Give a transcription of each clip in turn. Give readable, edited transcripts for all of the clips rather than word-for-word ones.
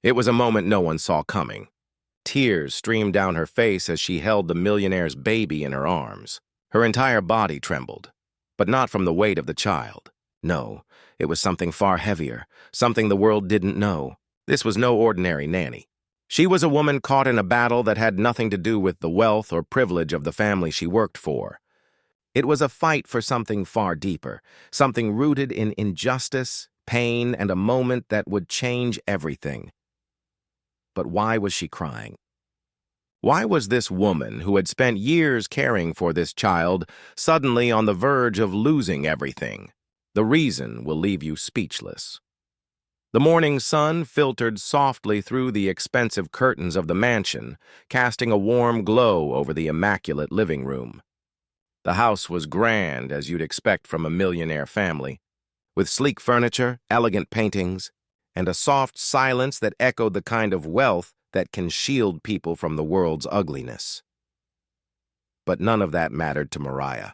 It was a moment no one saw coming. Tears streamed down her face as she held the millionaire's baby in her arms. Her entire body trembled, but not from the weight of the child. No, it was something far heavier, something the world didn't know. This was no ordinary nanny. She was a woman caught in a battle that had nothing to do with the wealth or privilege of the family she worked for. It was a fight for something far deeper, something rooted in injustice, pain, and a moment that would change everything. But why was she crying? Why was this woman, who had spent years caring for this child, suddenly on the verge of losing everything? The reason will leave you speechless. The morning sun filtered softly through the expensive curtains of the mansion, casting a warm glow over the immaculate living room. The house was grand, as you'd expect from a millionaire family, with sleek furniture, elegant paintings, and a soft silence that echoed the kind of wealth that can shield people from the world's ugliness. But none of that mattered to Mariah.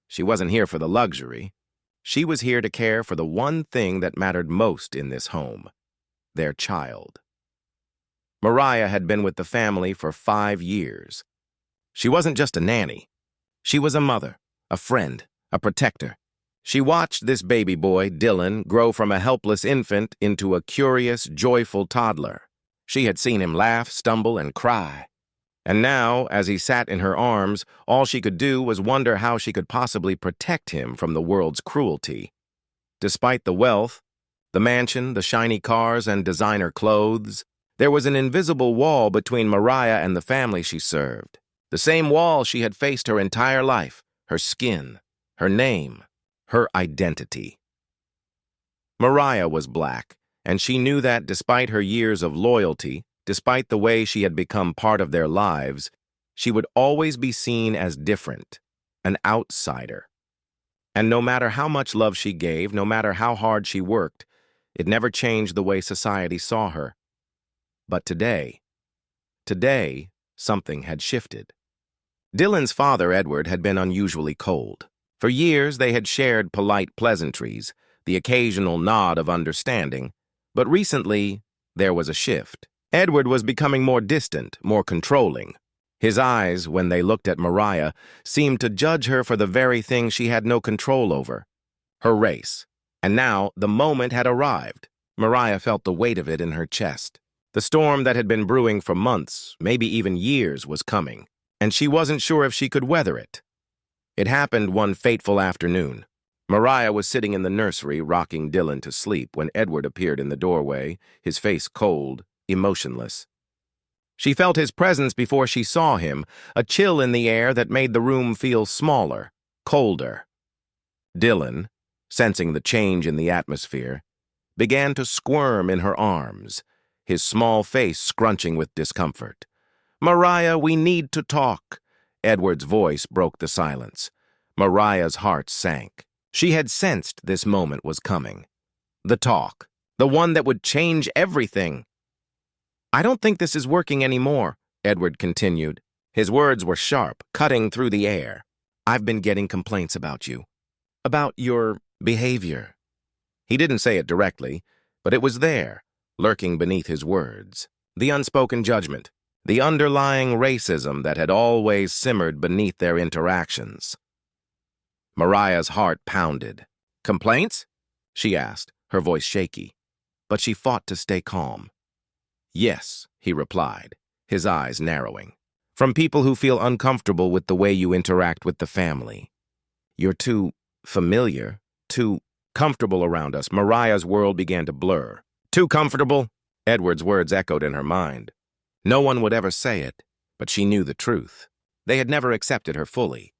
She wasn't here for the luxury. She was here to care for the one thing that mattered most in this home: their child. Mariah had been with the family for 5 years. She wasn't just a nanny. She was a mother, a friend, a protector. She watched this baby boy, Dylan, grow from a helpless infant into a curious, joyful toddler. She had seen him laugh, stumble, and cry. And now, as he sat in her arms, all she could do was wonder how she could possibly protect him from the world's cruelty. Despite the wealth, the mansion, the shiny cars, and designer clothes, there was an invisible wall between Mariah and the family she served. The same wall she had faced her entire life: her skin, her name, her identity. Mariah was black, and she knew that despite her years of loyalty, despite the way she had become part of their lives, she would always be seen as different, an outsider. And no matter how much love she gave, no matter how hard she worked, it never changed the way society saw her. But today, something had shifted. Dylan's father, Edward, had been unusually cold. For years, they had shared polite pleasantries, the occasional nod of understanding, but recently, there was a shift. Edward was becoming more distant, more controlling. His eyes, when they looked at Mariah, seemed to judge her for the very thing she had no control over: her race. And now, the moment had arrived. Mariah felt the weight of it in her chest. The storm that had been brewing for months, maybe even years, was coming, and she wasn't sure if she could weather it. It happened one fateful afternoon. Mariah was sitting in the nursery, rocking Dylan to sleep, when Edward appeared in the doorway, his face cold, emotionless. She felt his presence before she saw him, a chill in the air that made the room feel smaller, colder. Dylan, sensing the change in the atmosphere, began to squirm in her arms, his small face scrunching with discomfort. "Mariah, we need to talk." Edward's voice broke the silence. Mariah's heart sank. She had sensed this moment was coming. The talk, the one that would change everything. "I don't think this is working anymore," Edward continued. His words were sharp, cutting through the air. "I've been getting complaints about you. About your behavior." He didn't say it directly, but it was there, lurking beneath his words. The unspoken judgment, the underlying racism that had always simmered beneath their interactions. Mariah's heart pounded. "Complaints?" she asked, her voice shaky. But she fought to stay calm. "Yes," he replied, his eyes narrowing. "From people who feel uncomfortable with the way you interact with the family. You're too familiar, too comfortable around us." Mariah's world began to blur. "Too comfortable?" Edward's words echoed in her mind. No one would ever say it, but she knew the truth. They had never accepted her fully.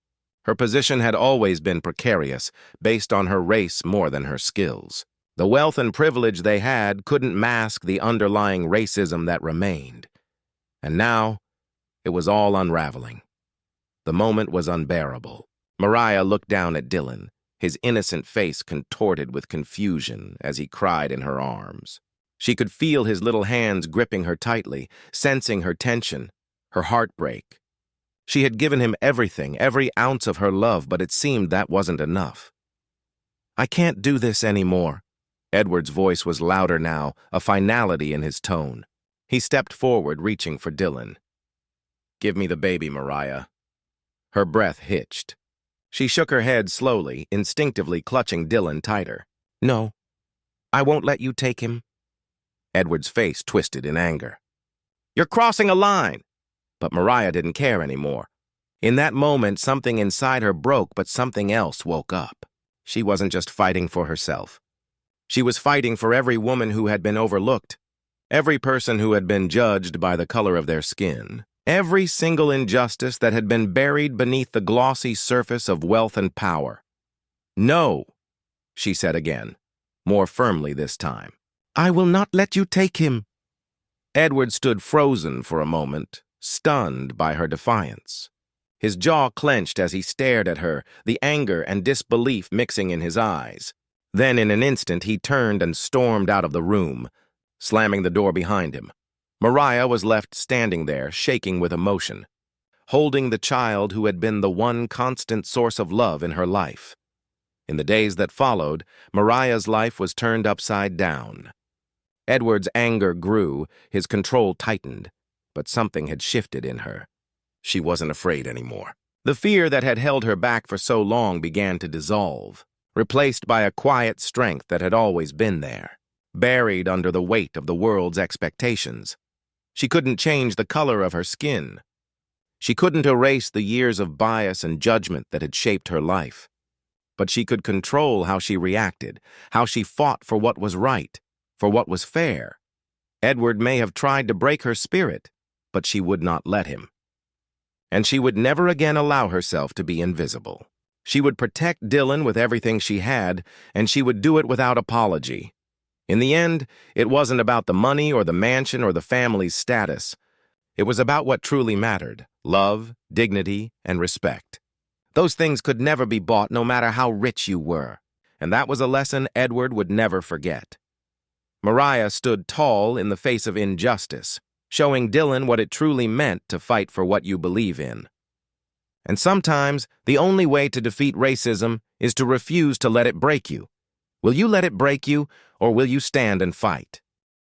Her position had always been precarious, based on her race more than her skills. The wealth and privilege they had couldn't mask the underlying racism that remained. And now, it was all unraveling. The moment was unbearable. Mariah looked down at Dylan, his innocent face contorted with confusion as he cried in her arms. She could feel his little hands gripping her tightly, sensing her tension, her heartbreak. She had given him everything, every ounce of her love, but it seemed that wasn't enough. "I can't do this anymore," Edward's voice was louder now, a finality in his tone. He stepped forward, reaching for Dylan. "Give me the baby, Mariah." Her breath hitched. She shook her head slowly, instinctively clutching Dylan tighter. "No, I won't let you take him." Edward's face twisted in anger. "You're crossing a line." But Mariah didn't care anymore. In that moment, something inside her broke, but something else woke up. She wasn't just fighting for herself. She was fighting for every woman who had been overlooked, every person who had been judged by the color of their skin, every single injustice that had been buried beneath the glossy surface of wealth and power. "No," she said again, more firmly this time. "I will not let you take him." Edward stood frozen for a moment, stunned by her defiance. His jaw clenched as he stared at her, the anger and disbelief mixing in his eyes. Then, in an instant, he turned and stormed out of the room, slamming the door behind him. Mariah was left standing there, shaking with emotion, holding the child who had been the one constant source of love in her life. In the days that followed, Mariah's life was turned upside down. Edward's anger grew, his control tightened, but something had shifted in her. She wasn't afraid anymore. The fear that had held her back for so long began to dissolve, replaced by a quiet strength that had always been there, buried under the weight of the world's expectations. She couldn't change the color of her skin. She couldn't erase the years of bias and judgment that had shaped her life. But she could control how she reacted, how she fought for what was right, for what was fair. Edward may have tried to break her spirit, but she would not let him. And she would never again allow herself to be invisible. She would protect Dylan with everything she had, and she would do it without apology. In the end, it wasn't about the money or the mansion or the family's status. It was about what truly mattered: love, dignity, and respect. Those things could never be bought, no matter how rich you were, and that was a lesson Edward would never forget. Mariah stood tall in the face of injustice, showing Dylan what it truly meant to fight for what you believe in. And sometimes, the only way to defeat racism is to refuse to let it break you. Will you let it break you, or will you stand and fight?